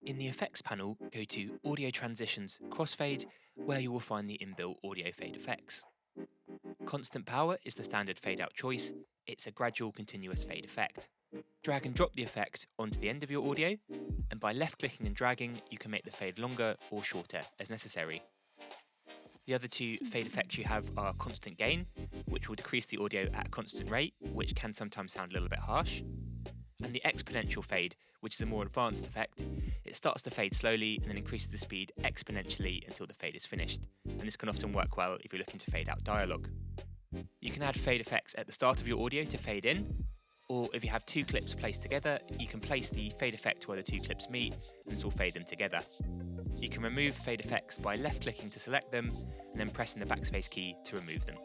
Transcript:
In the Effects panel, go to Audio Transitions Crossfade, where you will find the inbuilt audio fade effects. Constant Power is the standard fade out choice. It's a gradual continuous fade effect. Drag and drop the effect onto the end of your audio, and by left clicking and dragging, you can make the fade longer or shorter as necessary. The other two fade effects you have are Constant Gain, which will decrease the audio at a constant rate, which can sometimes sound a little bit harsh, and the Exponential Fade, which is a more advanced effect. It starts to fade slowly and then increases the speed exponentially until the fade is finished, and this can often work well if you're looking to fade out dialogue. You can add fade effects at the start of your audio to fade in, or if you have two clips placed together, you can place the fade effect where the two clips meet, and this will fade them together. You can remove fade effects by left-clicking to select them, and then pressing the backspace key to remove them.